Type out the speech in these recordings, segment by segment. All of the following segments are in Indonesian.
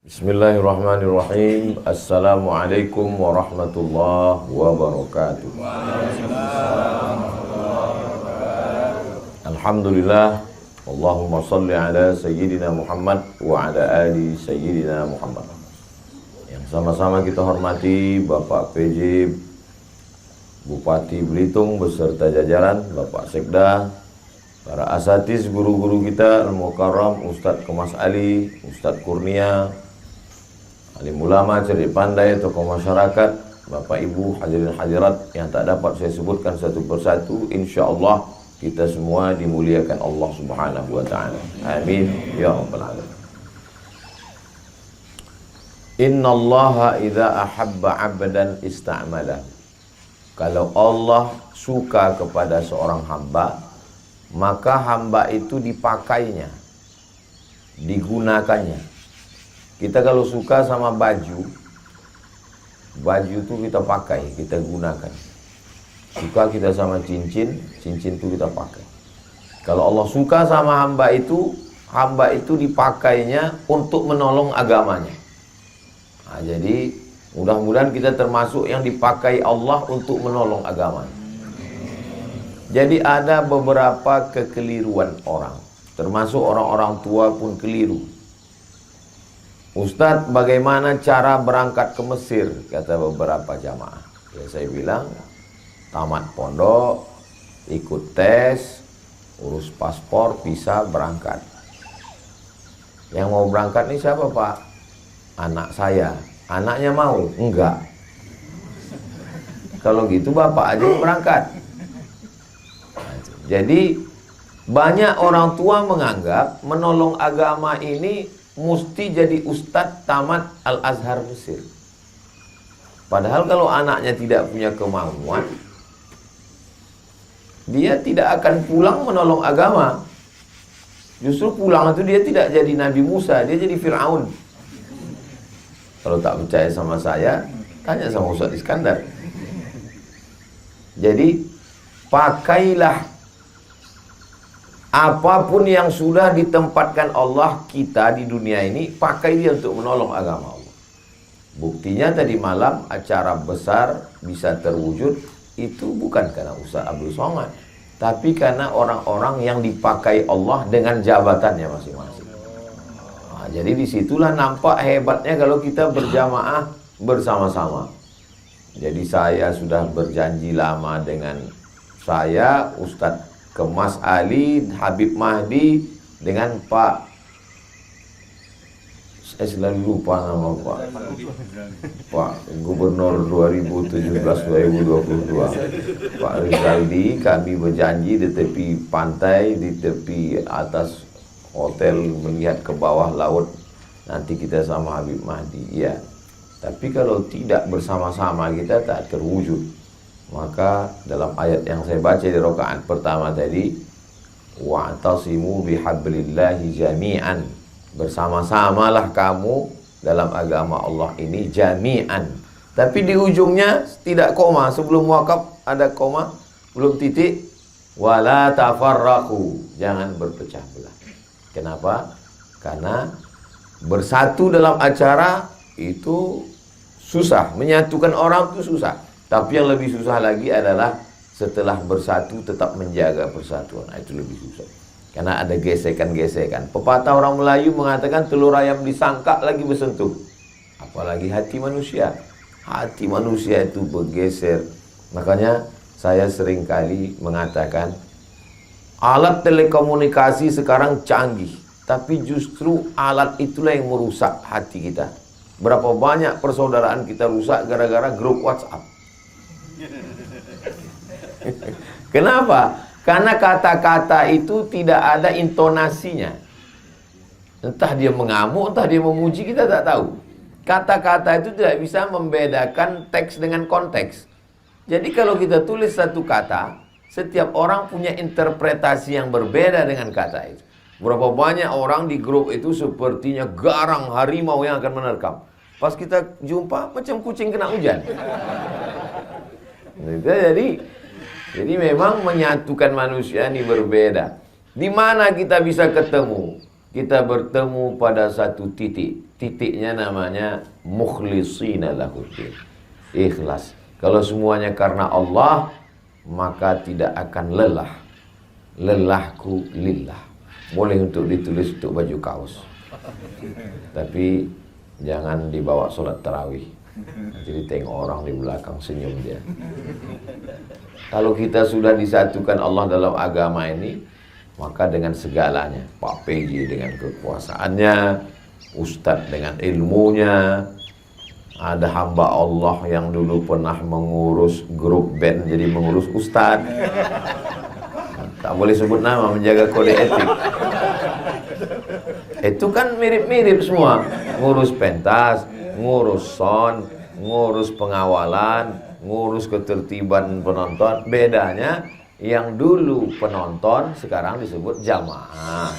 Bismillahirrahmanirrahim. Assalamualaikum warahmatullahi wabarakatuh. Alhamdulillah. Allahumma salli ala Sayyidina Muhammad wa ala ali Sayyidina Muhammad. Yang sama-sama kita hormati Bapak PJ Bupati Belitung beserta jajaran, Bapak Sekda, para asatiz, guru-guru kita, Al-Mukarram, Ustadz Kemas Ali, Ustadz Kurnia, alim ulama, cerdik pandai, tokoh masyarakat, Bapak Ibu, hadirin hadirat yang tak dapat saya sebutkan satu persatu. Insya Allah kita semua dimuliakan Allah Subhanahu wa ta'ala. Amin ya rabbal alamin. Innallaha idza ahabba 'abdan ista'malahu. Kalau Allah suka kepada seorang hamba, maka hamba itu dipakainya, digunakannya. Kita kalau suka sama baju itu kita pakai, kita gunakan. Suka kita sama cincin itu kita pakai. Kalau Allah suka sama hamba itu dipakainya untuk menolong agamanya. Nah, jadi mudah-mudahan kita termasuk yang dipakai Allah untuk menolong agamanya. Jadi ada beberapa kekeliruan orang, termasuk orang-orang tua pun keliru. Ustadz, bagaimana cara berangkat ke Mesir? Kata beberapa jamaah. Ya, saya bilang, tamat pondok, ikut tes, urus paspor, bisa berangkat. Yang mau berangkat nih siapa, Pak? Anak saya. Anaknya mau? Enggak. Kalau gitu bapak aja yang berangkat. Jadi banyak orang tua menganggap menolong agama ini mesti jadi ustadz tamat Al-Azhar Mesir. Padahal kalau anaknya tidak punya kemampuan, dia tidak akan pulang menolong agama. Justru pulang itu dia tidak jadi Nabi Musa, dia jadi Fir'aun. Kalau tak percaya sama saya, tanya sama Ustadz Iskandar. Jadi pakailah apapun yang sudah ditempatkan Allah kita di dunia ini, pakai dia untuk menolong agama Allah. Buktinya tadi malam acara besar bisa terwujud, itu bukan karena Ustaz Abdul Somad, tapi karena orang-orang yang dipakai Allah dengan jabatannya masing-masing. Nah, jadi disitulah nampak hebatnya kalau kita berjamaah bersama-sama. Jadi saya sudah berjanji lama dengan saya, Ustadz Kemas Ali, Habib Mahdi, dengan Pak, saya selalu lupa nama Pak Gubernur 2017-2022, Pak Rizaldi. Kami berjanji di tepi pantai, di tepi atas hotel melihat ke bawah laut, nanti kita sama Habib Mahdi. Ya, tapi kalau tidak bersama-sama kita tak terwujud. Maka dalam ayat yang saya baca di rakaat pertama tadi, wa'tasimu bihablillahi jami'an, bersama-samalah kamu dalam agama Allah ini jami'an. Tapi di ujungnya tidak koma, sebelum wakaf ada koma, belum titik. Wala tafarraqu, jangan berpecah belah. Kenapa? Karena bersatu dalam acara itu susah, menyatukan orang itu susah. Tapi yang lebih susah lagi adalah setelah bersatu tetap menjaga persatuan. Nah, itu lebih susah. Karena ada gesekan-gesekan. Pepatah orang Melayu mengatakan telur ayam disangka lagi bersentuh. Apalagi hati manusia. Hati manusia itu bergeser. Makanya saya seringkali mengatakan alat telekomunikasi sekarang canggih. Tapi justru alat itulah yang merusak hati kita. Berapa banyak persaudaraan kita rusak gara-gara grup WhatsApp. Kenapa? Karena kata-kata itu tidak ada intonasinya. Entah dia mengamuk, entah dia memuji, kita tak tahu. Kata-kata itu tidak bisa membedakan teks dengan konteks. Jadi kalau kita tulis satu kata, setiap orang punya interpretasi yang berbeda dengan kata itu. Berapa banyak orang di grup itu sepertinya garang harimau yang akan menerkam. Pas kita jumpa macam kucing kena hujan. Jadi memang menyatukan manusia ini berbeda. Di mana kita bisa ketemu? kita bertemu pada satu titik. Titiknya namanya mukhlishina lahuddin. Ikhlas. Kalau semuanya karena Allah, maka tidak akan lelah. Lelahku lillah. Boleh untuk ditulis untuk baju kaos. Tapi jangan dibawa sholat tarawih. Jadi tengok orang di belakang senyum dia. Kalau kita sudah disatukan Allah dalam agama ini, maka dengan segalanya, Pak PJ dengan kekuasaannya, Ustadz dengan ilmunya, ada hamba Allah yang dulu pernah mengurus grup band jadi mengurus Ustadz. Tak boleh sebut nama, menjaga kode etik. Itu kan mirip-mirip semua. Ngurus pentas, ngurus sound, ngurus pengawalan, ngurus ketertiban penonton. Bedanya yang dulu penonton sekarang disebut jamaah.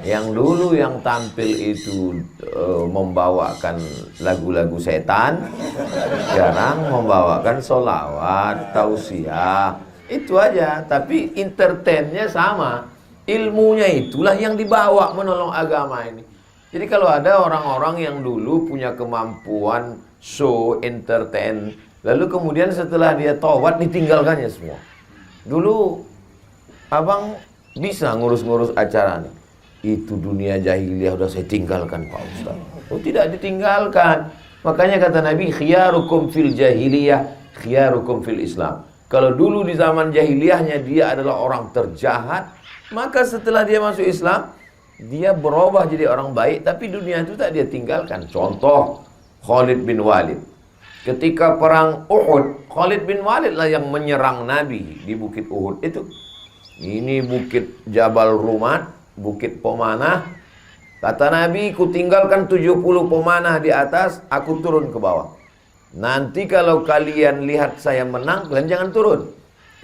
Yang dulu yang tampil itu membawakan lagu-lagu setan, sekarang membawakan sholawat, tausiah. Itu aja, tapi entertainnya sama. Ilmunya itulah yang dibawa menolong agama ini. Jadi kalau ada orang-orang yang dulu punya kemampuan show, entertain, lalu kemudian setelah dia taubat ditinggalkannya semua. Dulu abang bisa ngurus-ngurus acara nih. Itu dunia jahiliyah udah saya tinggalkan Pak Ustaz. Oh tidak ditinggalkan. Makanya kata Nabi, khiyarukum fil jahiliyah, khiyarukum fil Islam. Kalau dulu di zaman jahiliyahnya dia adalah orang terjahat, maka setelah dia masuk Islam, dia berubah jadi orang baik, tapi dunia itu tak dia tinggalkan. Contoh, Khalid bin Walid. Ketika perang Uhud, Khalid bin Walid lah yang menyerang Nabi di bukit Uhud itu. Ini bukit Jabal Rumat, bukit pemanah. Kata Nabi, ku tinggalkan 70 pemanah di atas, aku turun ke bawah. Nanti kalau kalian lihat saya menang, kalian jangan turun.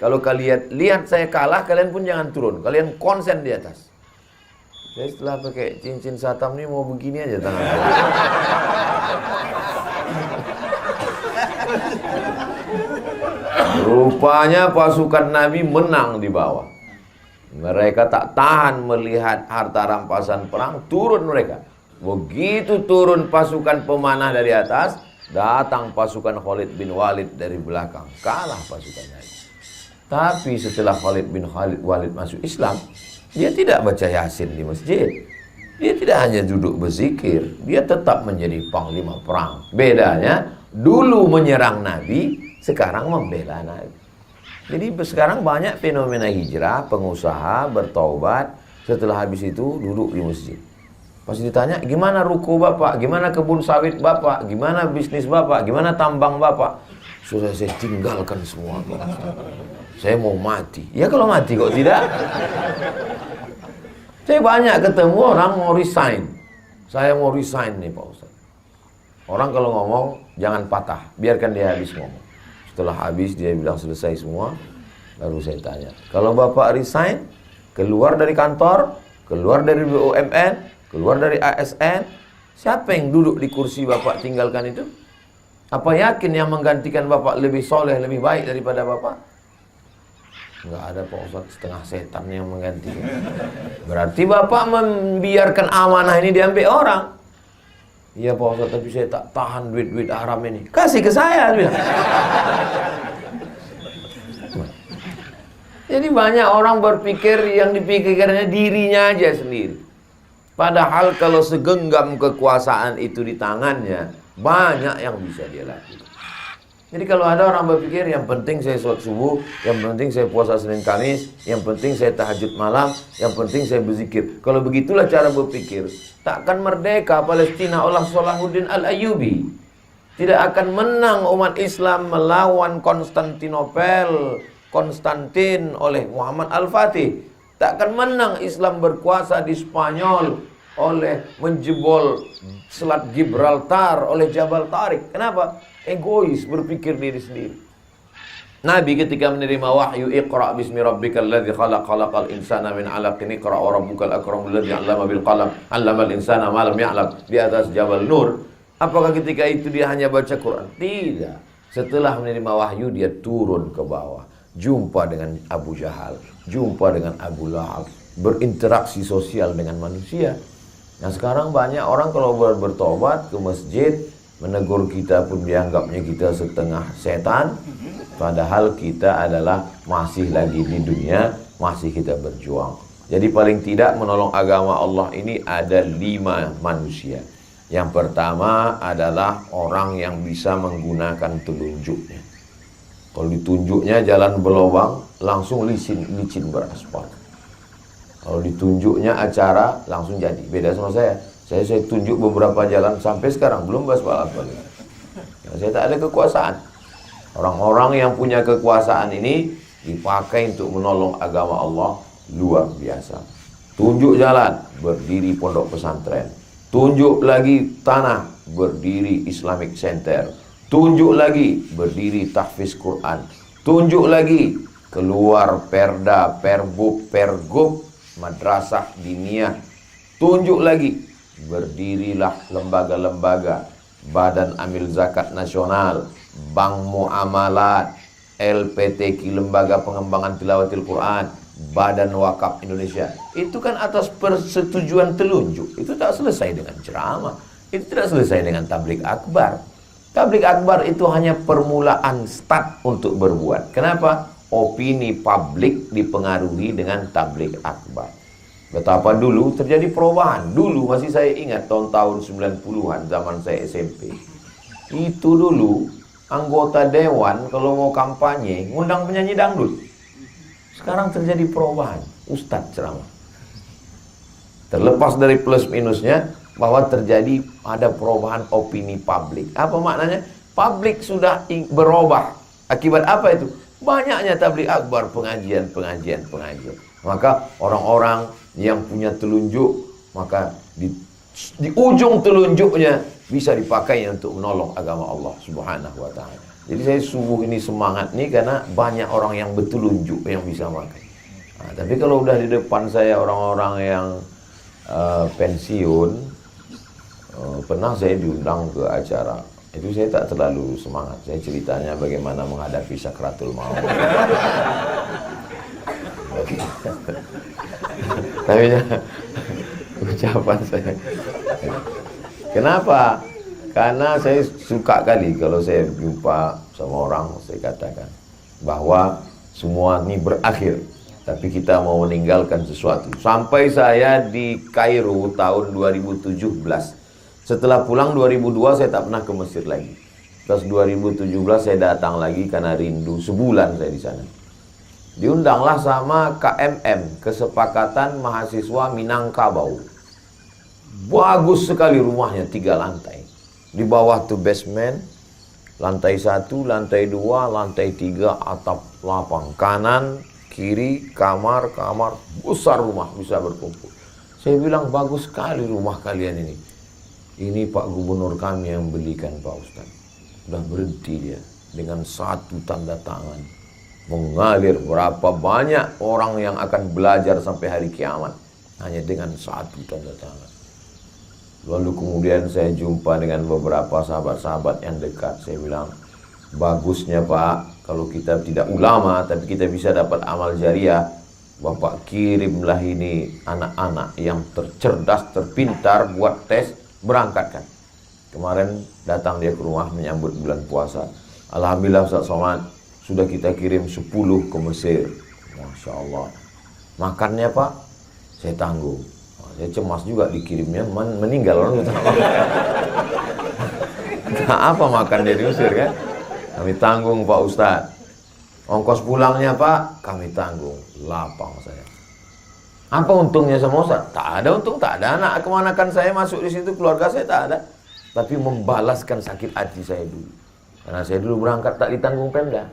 Kalau kalian lihat saya kalah, kalian pun jangan turun. Kalian konsen di atas. Saya setelah pakai cincin satam ini mau begini aja tangan saya. Rupanya pasukan Nabi menang di bawah. Mereka tak tahan melihat harta rampasan perang, turun mereka. Begitu turun pasukan pemanah dari atas, datang pasukan Khalid bin Walid dari belakang. Kalah pasukan Nabi. Tapi setelah Khalid bin Walid masuk Islam, dia tidak baca Yasin di masjid. Dia tidak hanya duduk berzikir, dia tetap menjadi panglima perang. Bedanya, dulu menyerang Nabi, sekarang membela Nabi. Jadi sekarang banyak fenomena hijrah, pengusaha bertaubat, setelah habis itu duduk di masjid. Pas ditanya, gimana ruko bapak, gimana kebun sawit bapak, gimana bisnis bapak, gimana tambang bapak? Sudah saya tinggalkan semua. Saya mau mati. Ya kalau mati kok tidak? Saya banyak ketemu orang mau resign. Saya mau resign nih Pak Ustaz. Orang kalau ngomong jangan patah, biarkan dia habis ngomong. Setelah habis dia bilang selesai semua, lalu saya tanya, kalau bapak resign, keluar dari kantor, keluar dari BUMN, keluar dari ASN, siapa yang duduk di kursi bapak tinggalkan itu? Apa yakin yang menggantikan bapak lebih soleh, lebih baik daripada bapak? Enggak ada Pak Ustaz, setengah setan yang menggantikan. Berarti bapak membiarkan amanah ini diambil orang. Iya Pak Ustaz, tapi saya tak tahan duit-duit haram ini. Kasih ke saya. Jadi banyak orang berpikir yang dipikirkannya dirinya aja sendiri. Padahal kalau segenggam kekuasaan itu di tangannya, banyak yang bisa dia lakukan. Jadi kalau ada orang berpikir yang penting saya sholat subuh, yang penting saya puasa Senin Kamis, yang penting saya tahajud malam, yang penting saya berzikir. Kalau begitulah cara berpikir, takkan merdeka Palestina oleh Salahuddin Al-Ayyubi. Tidak akan menang umat Islam melawan Konstantin oleh Muhammad Al-Fatih. Takkan menang Islam berkuasa di Spanyol oleh menjebol Selat Gibraltar oleh Jabal Tariq. Kenapa? Egois, berpikir diri sendiri. Nabi ketika menerima wahyu, Iqra bismi rabbikal ladzi khalaq, khalaqal insana min 'alaqin, Iqra wa rabbukal akramul ladzi 'allama bil qalam, 'allamal insana ma lam ya'lam, di atas Jabal Nur. Apakah ketika itu dia hanya baca Quran? Tidak. Setelah menerima wahyu dia turun ke bawah, jumpa dengan Abu Jahal, jumpa dengan Abu Lahab, berinteraksi sosial dengan manusia. Nah sekarang banyak orang kalau bertobat ke masjid, menegur kita pun dianggapnya kita setengah setan. Padahal kita adalah masih lagi di dunia, masih kita berjuang. Jadi paling tidak menolong agama Allah ini ada 5 manusia. Yang pertama adalah orang yang bisa menggunakan telunjuknya. Kalau ditunjuknya jalan berlobang, langsung licin beraspal. Kalau ditunjuknya acara, langsung jadi. Beda sama saya. Saya tunjuk beberapa jalan sampai sekarang belum beraspal. Saya tak ada kekuasaan. Orang-orang yang punya kekuasaan ini dipakai untuk menolong agama Allah luar biasa. Tunjuk jalan, berdiri pondok pesantren. Tunjuk lagi tanah, berdiri Islamic Center. Tunjuk lagi, berdiri tahfiz Quran. Tunjuk lagi, keluar perda, perbuk, pergub, madrasah diniyah. Tunjuk lagi, berdirilah lembaga-lembaga, Badan Amil Zakat Nasional, Bank Muamalat, LPTQ, Lembaga Pengembangan Tilawatil Quran, Badan Wakaf Indonesia. Itu kan atas persetujuan telunjuk. Itu tak selesai dengan ceramah. Itu tidak selesai dengan tabligh akbar. Tabligh akbar itu hanya permulaan start untuk berbuat. Kenapa? Opini publik dipengaruhi dengan tabligh akbar. Betapa dulu terjadi perubahan. Dulu masih saya ingat tahun-tahun 90-an zaman saya SMP. Itu dulu anggota dewan kalau mau kampanye ngundang penyanyi dangdut. Sekarang terjadi perubahan, ustadz ceramah. Terlepas dari plus minusnya, bahwa terjadi ada perubahan opini publik. Apa maknanya? Publik sudah berubah. Akibat apa itu? Banyaknya tabligh akbar, pengajian. Maka orang-orang yang punya telunjuk, maka di ujung telunjuknya bisa dipakai untuk menolong agama Allah Subhanahu wa taala. Jadi saya subuh ini semangat nih karena banyak orang yang bertelunjuk yang bisa pakai. Nah, tapi kalau udah di depan saya orang-orang yang pensiun, pernah saya diundang ke acara. Itu saya tak terlalu semangat. Saya ceritanya bagaimana menghadapi sakratul maut. Tapi ucapan saya. Kenapa? Karena saya suka kali kalau saya jumpa sama orang, saya katakan bahwa semua ini berakhir, tapi kita mau meninggalkan sesuatu. Sampai saya di Kairo tahun 2017. Setelah pulang 2002 saya tak pernah ke Mesir lagi. Terus 2017 saya datang lagi karena rindu, sebulan saya di sana. Diundanglah sama KMM, Kesepakatan Mahasiswa Minangkabau. Bagus sekali rumahnya, 3 lantai. Di bawah tuh basement, lantai 1, lantai 2, lantai 3, atap lapang. Kanan, kiri, kamar, besar rumah, bisa berkumpul. Saya bilang, bagus sekali rumah kalian ini. Ini Pak Gubernur kami yang belikan Pak Ustaz. Sudah berhenti dia dengan 1 tanda tangan. Mengalir berapa banyak orang yang akan belajar sampai hari kiamat. Hanya dengan 1 tanda tangan. Lalu kemudian saya jumpa dengan beberapa sahabat-sahabat yang dekat. Saya bilang, bagusnya Pak, kalau kita tidak ulama, tapi kita bisa dapat amal jariah. Bapak kirimlah ini anak-anak yang tercerdas, terpintar, buat tes, berangkatkan. Kemarin datang dia ke rumah menyambut bulan puasa. Alhamdulillah Ustaz Somad, sudah kita kirim 10 ke Mesir. Masya Allah. Makannya Pak, saya tanggung. Saya cemas juga dikirimnya, meninggal orang. Nah, apa makan dia di Mesir kan? Kami tanggung Pak Ustaz. Ongkos pulangnya Pak, kami tanggung. Lapang saya. Apa untungnya sama Ustaz? Tak ada untung, tak ada. Anak kemanakan saya masuk di situ, keluarga saya tak ada. Tapi membalaskan sakit hati saya dulu. Karena saya dulu berangkat tak ditanggung Pemda.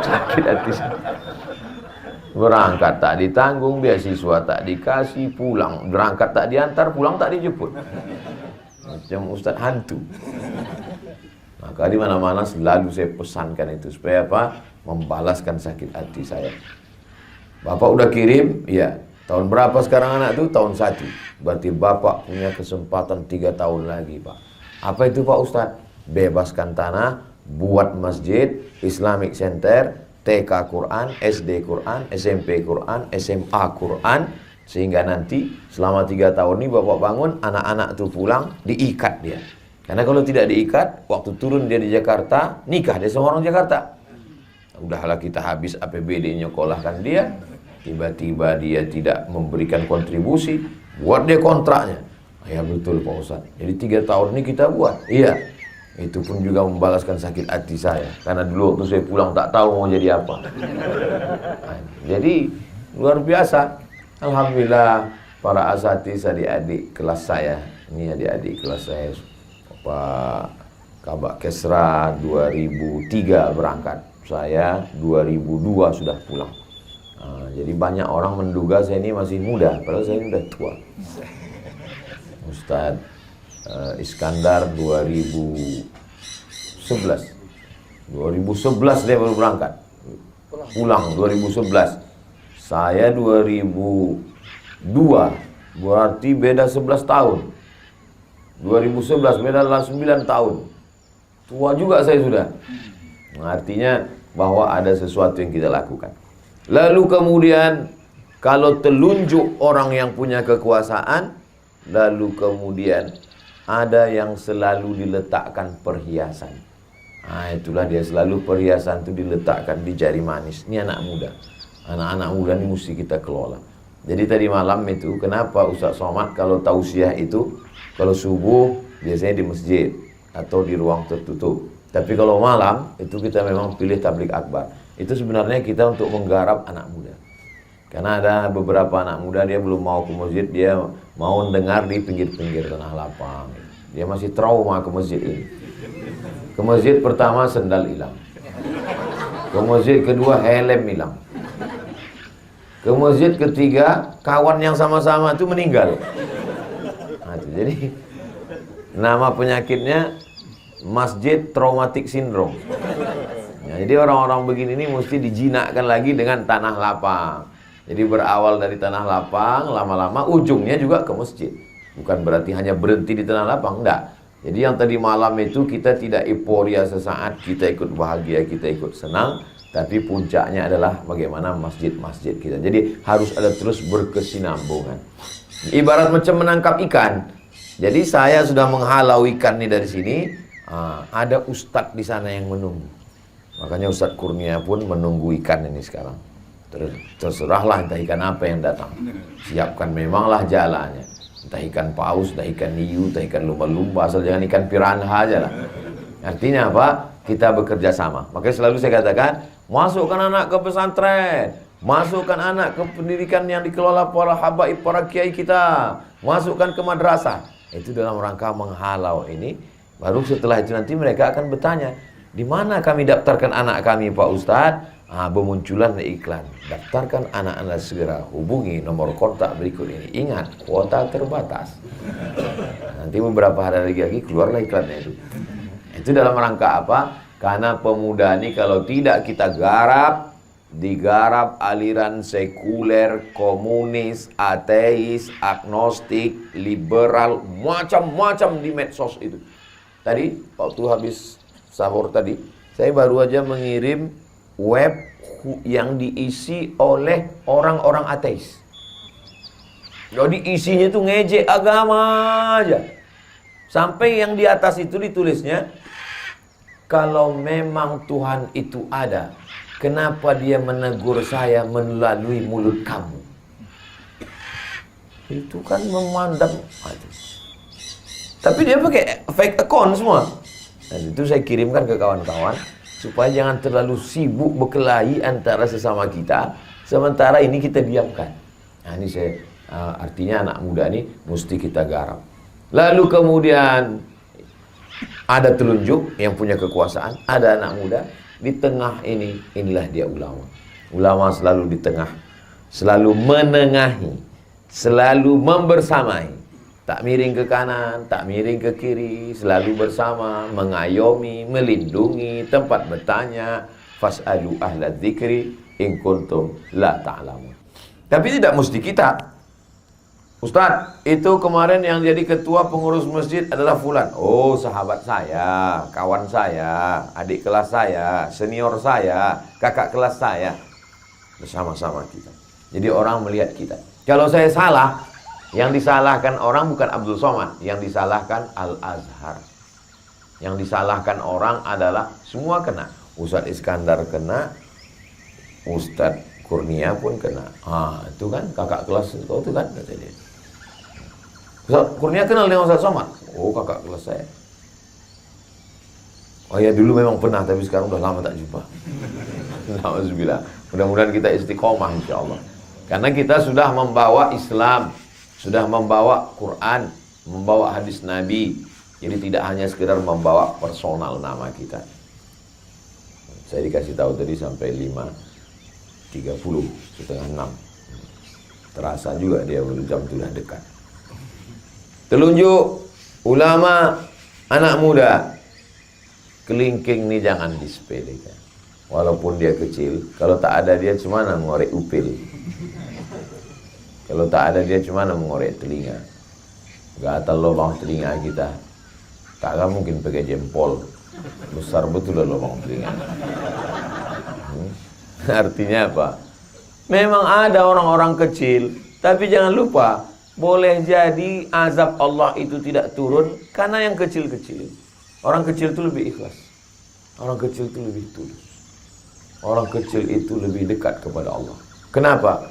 Sakit hati saya. Berangkat tak ditanggung, beasiswa tak dikasih, pulang. Berangkat tak diantar, pulang tak dijemput. Macam Ustaz hantu. Maka di mana-mana selalu saya pesankan itu. Supaya apa? Membalaskan sakit hati saya. Bapak udah kirim, ya. Tahun berapa sekarang anak itu? Tahun 1. Berarti Bapak punya kesempatan 3 tahun lagi, Pak. Apa itu Pak Ustadz? Bebaskan tanah, buat masjid, Islamic Center, TK Quran, SD Quran, SMP Quran, SMA Quran. Sehingga nanti selama 3 tahun ini bapak bangun, anak-anak tuh pulang, diikat dia. Karena kalau tidak diikat, waktu turun dia di Jakarta, nikah dia sama orang Jakarta. Udahlah kita habis APBD nyekolahkan dia, tiba-tiba dia tidak memberikan kontribusi, buat dia kontraknya. Ya betul Pak Ustadz, jadi 3 tahun ini kita buat. Iya, itu pun juga membalaskan sakit hati saya. Karena dulu waktu saya pulang tak tahu mau jadi apa. Jadi luar biasa. Alhamdulillah para asatiz adik-adik kelas saya. Ini adik-adik kelas saya. Pak Kabak Kesra 2003 berangkat. Saya 2002 sudah pulang. Jadi banyak orang menduga saya ini masih muda, padahal saya sudah tua. Ustadz Iskandar 2011 dia baru berangkat. Pulang 2011. Saya 2002, berarti beda 11 tahun. 2011 beda 9 tahun. Tua juga saya sudah. Artinya bahwa ada sesuatu yang kita lakukan. Lalu kemudian kalau telunjuk orang yang punya kekuasaan, lalu kemudian ada yang selalu diletakkan perhiasan. Itulah dia, selalu perhiasan itu diletakkan di jari manis. Ini anak muda. Anak-anak muda ini mesti kita kelola. Jadi tadi malam itu, kenapa Ustaz Somad kalau tausiah itu, kalau subuh biasanya di masjid atau di ruang tertutup. Tapi kalau malam itu kita memang pilih tablik akbar. Itu sebenarnya kita untuk menggarap anak muda. Karena ada beberapa anak muda dia belum mau ke masjid, dia mau dengar di pinggir-pinggir tanah lapang. Dia masih trauma ke masjid ini. Ke masjid pertama sendal hilang. Ke masjid kedua helm hilang. Ke masjid ketiga kawan yang sama-sama itu meninggal. Jadi nama penyakitnya Masjid Traumatic Syndrome. Jadi orang-orang begini ini mesti dijinakkan lagi dengan tanah lapang. Jadi berawal dari tanah lapang, lama-lama ujungnya juga ke masjid. Bukan berarti hanya berhenti di tanah lapang, enggak. Jadi yang tadi malam itu kita tidak euforia sesaat, kita ikut bahagia, kita ikut senang. Tapi puncaknya adalah bagaimana masjid-masjid kita. Jadi harus ada terus berkesinambungan. Ibarat macam menangkap ikan. Jadi saya sudah menghalau ikan ini dari sini. Ada ustadz di sana yang menunggu. Makanya Ustadz Kurnia pun menunggu ikan ini sekarang. Terserahlah entah ikan apa yang datang. Siapkan memanglah jalannya. Entah ikan paus, entah ikan hiu, entah ikan lumba-lumba, asal jangan ikan piranha aja lah. Artinya apa? Kita bekerja sama. Makanya selalu saya katakan, masukkan anak ke pesantren, masukkan anak ke pendidikan yang dikelola para habaib, para kiai kita, masukkan ke madrasah. Itu dalam rangka menghalau ini. Baru setelah itu nanti mereka akan bertanya, di mana kami daftarkan anak kami Pak Ustadz? Bermunculan iklan, daftarkan anak Anda segera, hubungi nomor kontak berikut ini. Ingat, kuota terbatas. Nanti beberapa hari lagi keluarlah iklannya itu. Itu dalam rangka apa? Karena pemuda ini kalau tidak kita garap, digarap aliran sekuler, komunis, ateis, agnostik, liberal, macam-macam di medsos itu. Tadi waktu habis sahur tadi, saya baru aja mengirim web yang diisi oleh orang-orang ateis. Jadi isinya itu ngejek agama aja. Sampai yang di atas itu ditulisnya, kalau memang Tuhan itu ada, kenapa dia menegur saya melalui mulut kamu? Itu kan memandang. Tapi dia pakai fake account semua. Dan itu saya kirimkan ke kawan-kawan supaya jangan terlalu sibuk berkelahi antara sesama kita, sementara ini kita diamkan. Nah ini saya artinya anak muda ini mesti kita garap. Lalu kemudian ada telunjuk yang punya kekuasaan, ada anak muda di tengah ini, inilah dia ulama. Ulama selalu di tengah, selalu menengahi, selalu membersamai. Tak miring ke kanan, tak miring ke kiri, selalu bersama, mengayomi, melindungi, tempat bertanya, fas'alu ahla dzikri in kuntum la ta'lamun. Tapi tidak mesti kita. Ustaz, itu kemarin yang jadi ketua pengurus masjid adalah fulan. Oh, sahabat saya, kawan saya, adik kelas saya, senior saya, kakak kelas saya. Bersama-sama kita. Jadi orang melihat kita. Kalau saya salah, yang disalahkan orang bukan Abdul Somad, yang disalahkan Al-Azhar. Yang disalahkan orang adalah semua kena. Ustadz Iskandar kena, Ustadz Kurnia pun kena. Itu kan kakak kelas kau itu kan, kata dia. Ustadz Kurnia kenal dengan Ustadz Somad? Oh, kakak kelas saya. Oh ya, dulu memang pernah, tapi sekarang udah lama tak jumpa. Alhamdulillah. Mudah-mudahan kita istiqomah insyaallah. Karena kita sudah membawa Islam, sudah membawa Quran, membawa hadis Nabi. Jadi tidak hanya sekedar membawa personal nama kita. Saya dikasih tahu tadi sampai 5.30, setengah 6. Terasa juga dia jam sudah dekat. Telunjuk ulama, anak muda. Kelingking ini jangan disepelekan. Walaupun dia kecil, kalau tak ada dia cuma mengorek upil. Kalau tak ada dia cuma mengorek telinga. Gatal lubang telinga kita. Takkan mungkin pakai jempol. Besar betul lubang telinga. Artinya apa? Memang ada orang-orang kecil, tapi jangan lupa, boleh jadi azab Allah itu tidak turun karena yang kecil-kecil. Orang kecil itu lebih ikhlas. Orang kecil itu lebih tulus. Orang kecil itu lebih dekat kepada Allah. Kenapa?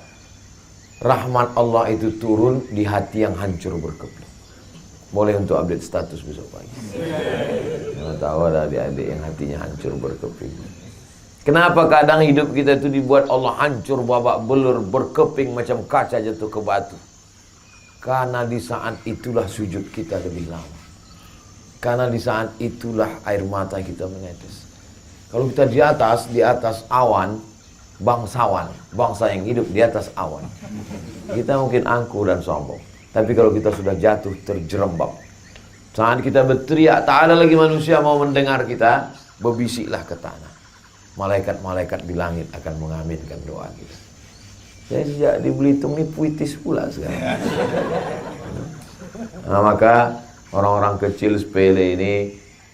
Rahmat Allah itu turun di hati yang hancur berkeping. Boleh untuk update status besok pagi. Nggak tahu ada adik-adik yang hatinya hancur berkeping. Kenapa kadang hidup kita itu dibuat Allah hancur babak belur, berkeping macam kaca jatuh ke batu? Karena di saat itulah sujud kita lebih lama. Karena di saat itulah air mata kita menetes. Kalau kita di atas awan, bangsawan, bangsa yang hidup di atas awan, kita mungkin angkuh dan sombong. Tapi kalau kita sudah jatuh terjerembab, saat kita berteriak, tak ada lagi manusia mau mendengar kita, berbisiklah ke tanah. Malaikat-malaikat di langit akan mengaminkan doa kita. Saya sejak di Belitung ini puitis pula sekarang. Nah, maka orang-orang kecil sepele ini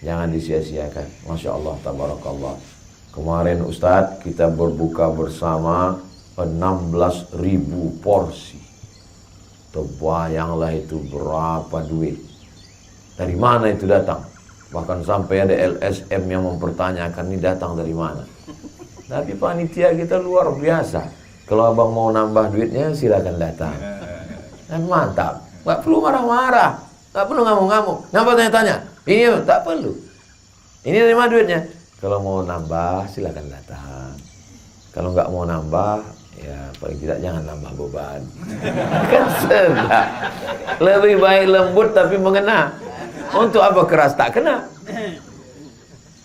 jangan disia-siakan. Masya Allah, tabarakallah. Kemarin Ustadz kita berbuka bersama 16.000 porsi. Terbayanglah itu berapa duit. Dari mana itu datang? Bahkan sampai ada LSM yang mempertanyakan ini datang dari mana. Tapi panitia kita luar biasa. Kalau abang mau nambah duitnya silakan datang. Dan mantap. Gak perlu marah-marah. Gak perlu ngamuk-ngamuk. Kenapa tanya-tanya? Ini tak perlu. Ini dari mana duitnya? Kalau mau nambah silakan datang. Kalau nggak mau nambah, ya paling tidak jangan nambah beban. Kan sudah. Lebih baik lembut tapi mengena. Untuk apa keras tak kena?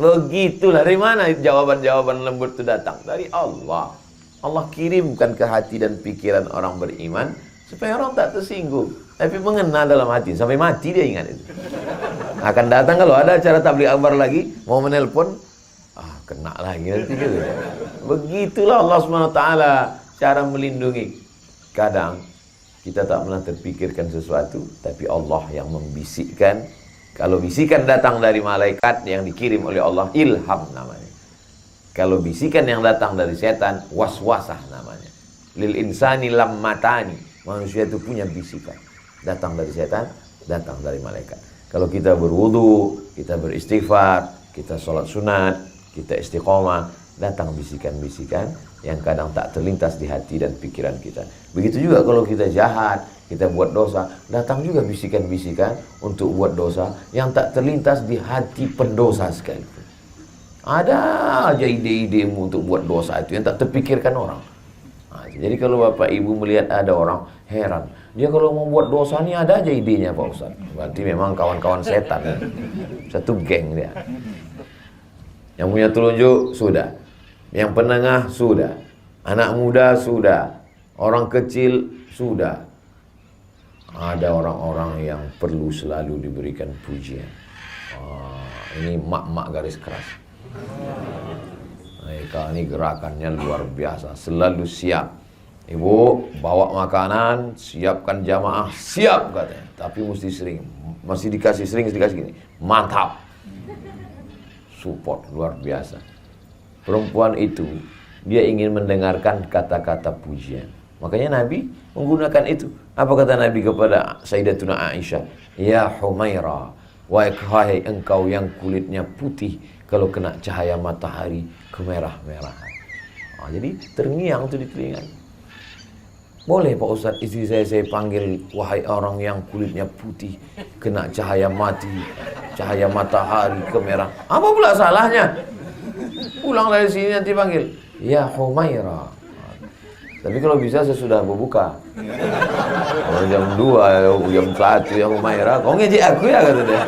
Begitulah. Dari mana jawaban-jawaban lembut itu datang? Dari Allah. Allah kirimkan ke hati dan pikiran orang beriman supaya orang tak tersinggung, tapi mengena dalam hati. Sampai mati dia ingat itu. Akan datang kalau ada acara tabligh akbar lagi, mau menelpon, kena lagi nanti gitu. Begitulah Allah SWT cara melindungi. Kadang kita tak pernah terpikirkan sesuatu, tapi Allah yang membisikkan. Kalau bisikan datang dari malaikat yang dikirim oleh Allah, ilham namanya. Kalau bisikan yang datang dari setan, waswasah namanya. Lil insani lammatani. Manusia itu punya bisikan. Datang dari setan, datang dari malaikat. Kalau kita berwudu, kita beristighfar, kita sholat sunat, kita istiqomah, datang bisikan-bisikan yang kadang tak terlintas di hati dan pikiran kita. Begitu juga kalau kita jahat, kita buat dosa, datang juga bisikan-bisikan untuk buat dosa yang tak terlintas di hati pendosa sekalipun. Ada aja ide-idemu untuk buat dosa itu yang tak terpikirkan orang. Jadi kalau Bapak Ibu melihat ada orang, heran. Dia kalau mau buat dosa ini ada aja idenya Pak Ustaz. Berarti memang kawan-kawan setan. Satu geng dia. Yang punya telunjuk, sudah. Yang penengah, sudah. Anak muda, sudah. Orang kecil, sudah. Ada orang-orang yang perlu selalu diberikan pujian. Ini mak-mak garis keras. Mereka ini gerakannya luar biasa. Selalu siap. Ibu bawa makanan, siapkan jamaah, siap katanya. Tapi mesti sering. Masih dikasih gini. Mantap. Support luar biasa. Perempuan itu dia ingin mendengarkan kata-kata pujian. Makanya Nabi menggunakan itu. Apa kata Nabi kepada Sayyidatuna Aisyah? Ya Humaira, wahai engkau yang kulitnya putih, kalau kena cahaya matahari kemerah-merahan. Jadi terngiang tuh di telinga. Boleh Pak Ustadz, istri saya panggil wahai orang yang kulitnya putih, kena cahaya cahaya matahari kemerah. Apa pula salahnya? Pulang dari sini nanti panggil Ya Humaira. Tapi kalau bisa sesudah berbuka. Kalau jam 2, jam 1 ya Humaira, kau ngejek aku ya, kata dia.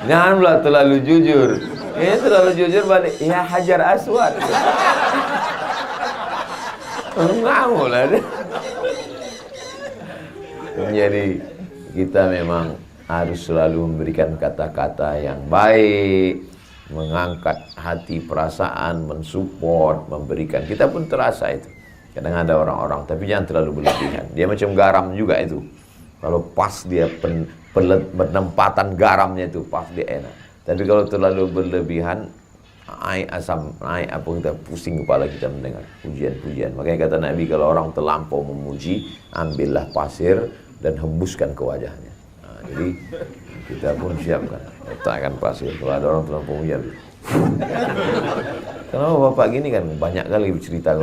Janganlah terlalu jujur. Ini terlalu jujur balik. Ya Hajar Aswad. Ngamuk lah dia. Jadi kita memang harus selalu memberikan kata-kata yang baik, mengangkat hati, perasaan, mensupport, memberikan. Kita pun terasa itu. Kadang ada orang-orang, tapi jangan terlalu berlebihan. Dia macam garam juga itu. Kalau pas dia penempatan garamnya itu pas, dia enak. Tapi kalau terlalu berlebihan, asam naik, apa, kita pusing kepala kita mendengar pujian-pujian. Makanya kata Nabi, kalau orang terlampau memuji, ambillah pasir dan hembuskan ke wajahnya. Jadi kita pun siapkan, letakkan pasir. Kalau ada orang terlampau memuji, kenapa bapak gini kan banyak kali cerita.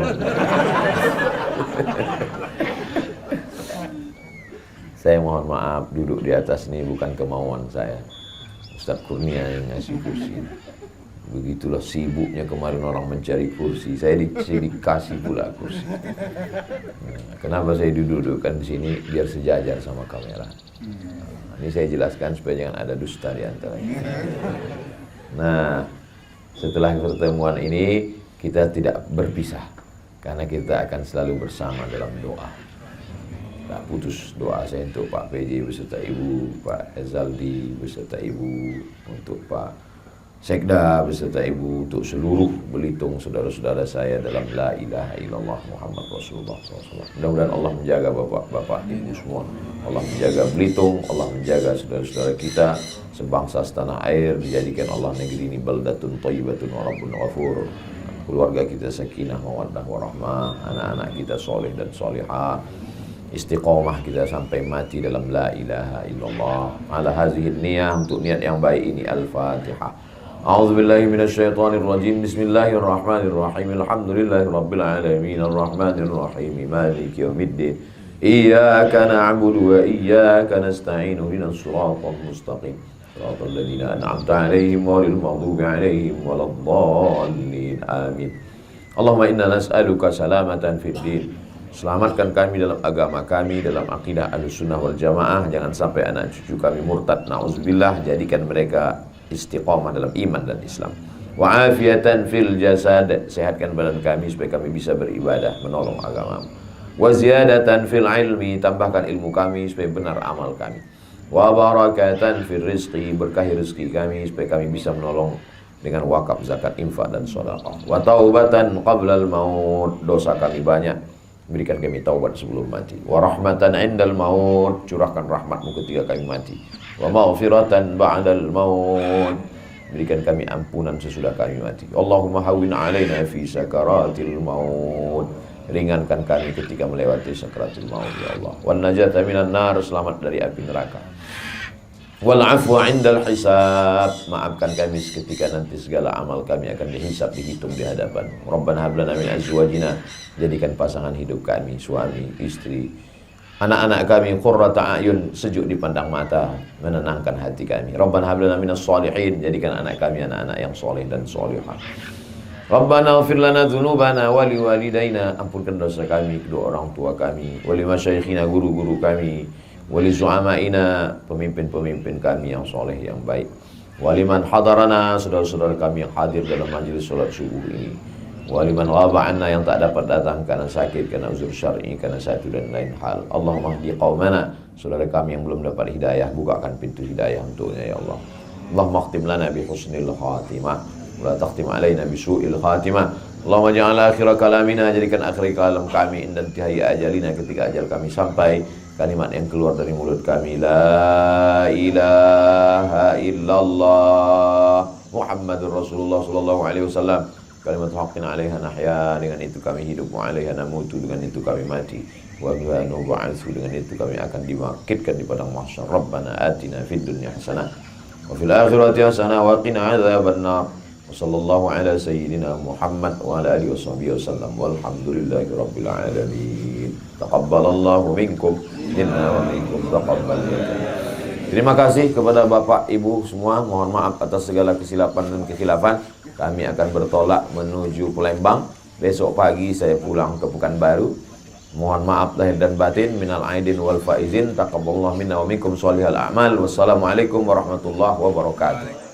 Saya mohon maaf, duduk di atas ini bukan kemauan saya. Ustaz Kurnia yang ngasih kursi. Begitulah sibuknya kemarin orang mencari kursi. Saya dikasih pula kursi. Kenapa saya dudukkan di sini? Biar sejajar sama kamera. Ini saya jelaskan supaya jangan ada dusta di antara kita. Nah, setelah pertemuan ini kita tidak berpisah, karena kita akan selalu bersama dalam doa. Tak putus doa saya untuk Pak PJ beserta Ibu, Pak Ezaldi beserta Ibu, untuk Pak Sekda beserta Ibu, untuk seluruh Belitung saudara-saudara saya dalam La ilaha illallah Muhammad Rasulullah SAW. Mudah-mudahan Allah menjaga bapak-bapak Ibu semua. Allah menjaga Belitung, Allah menjaga saudara-saudara kita sebangsa setanah air, dijadikan Allah negeri ini baldatun thayyibatun wa rabbun ghafur. Keluarga kita sakinah, mawaddah, warahmah, anak-anak kita soleh dan solihah. Istiqomah kita sampai mati dalam la ilaha illallah. Ala hazihi niyah, untuk niat yang baik ini. Al-Fatihah. A'udzubillahi minasyaitonir rajim. Bismillahirrahmanirrahim. Alhamdulillahirabbil alamin. Arrahmanir rahim. Maliki yaumiddin. Iyyaka na'budu wa iyyaka nasta'in. Ihdinas siratal mustaqim. Siratal ladzina an'amta 'alaihim ghairil maghdubi 'alaihim waladdallin. Amin. Allahumma inna nas'aluka salamatan fid din. Selamatkan kami dalam agama kami, dalam akidah Ahlussunnah wal Jamaah. Jangan sampai anak cucu kami murtad, na'udzubillah. Jadikan mereka istiqamah dalam iman dan Islam. Wa afiatan fil jasad. Sehatkan badan kami supaya kami bisa beribadah, menolong agamamu. Wa ziyadatan fil ilmi. Tambahkan ilmu kami supaya benar amal kami. Wa barakatan fil rizqi. Berkahi rezeki kami supaya kami bisa menolong dengan wakaf, zakat, infak dan sedekah. Wa taubatan qablal maut. Dosa kami banyak, berikan kami taubat sebelum mati. Wa rahmatan indal maut. Curahkan rahmatmu ketika kami mati. Wa maghfiratan ba'dal maut. Berikan kami ampunan sesudah kami mati. Allahumma hawwin alaina fi sakaratil maut. Ringankan kami ketika melewati sakaratul maut, ya Allah. Wan najata minan nar. Selamat dari api neraka. Wal afwa indal hisab. Maafkan kami ketika nanti segala amal kami akan dihisab, dihitung di hadapan. Rabbana hab lana min azwajina. Jadikan pasangan hidup kami, suami, istri, anak-anak kami qurrata a'yun, sejuk dipandang mata, menenangkan hati kami. Rabbana hab lana minas shalihin. Jadikan anak kami anak-anak yang soleh dan solihah. Rabbana ighfir lana dzunubana wa liwalidayna. Ampunkan dosa kami, kedua orang tua kami, wa limasyayikhina, guru-guru kami, wali zu'ama'ina, pemimpin-pemimpin kami yang soleh, yang baik. Waliman hadarana, saudara-saudara kami yang hadir dalam majelis salat subuh ini. Waliman ghaba anna, yang tak dapat datang karena sakit, karena uzur syar'i, karena satu dan lain hal. Allahumma hdi qaumana, saudara kami yang belum dapat hidayah, bukakan pintu hidayah untuknya, ya Allah. Allahumma khtim lana bi husnil khatimah, wa la takhtim alaina bi su'il khatimah. Allahumma ja'al akhir kalamina, jadikan akhir kalam kami inda intihai ajalina, ketika ajal kami sampai, kalimat yang keluar dari mulut kami, la ilaha illallah Muhammadur Rasulullah sallallahu alaihi wasallam. kalimat haqqin 'alaiha nahya, dengan itu kami hidup, wa 'alaiha namutu, dengan itu kami mati, wa biha nub'atsu, dengan itu kami akan dibangkitkan di padang mahsyar. Rabbana atina fid dunya hasanah wa fil akhirati hasanah wa qina adzabannar. Wa sallallahu ala sayyidina Muhammad wa ala alihi washabbihi wasallam. Walhamdulillahi rabbil alamin. Taqabbalallahu minkum inna wa minkum taqabbal ya. Terima kasih kepada Bapak Ibu semua. Mohon maaf atas segala kesilapan dan kekhilafan. Kami akan bertolak menuju Palembang. Besok pagi saya pulang ke Pekanbaru. Mohon maaf lahir dan batin. Minal aidin wal faizin. Taqabbalallahu minna wa minkum sholihal a'mal. Wassalamualaikum warahmatullahi wabarakatuh.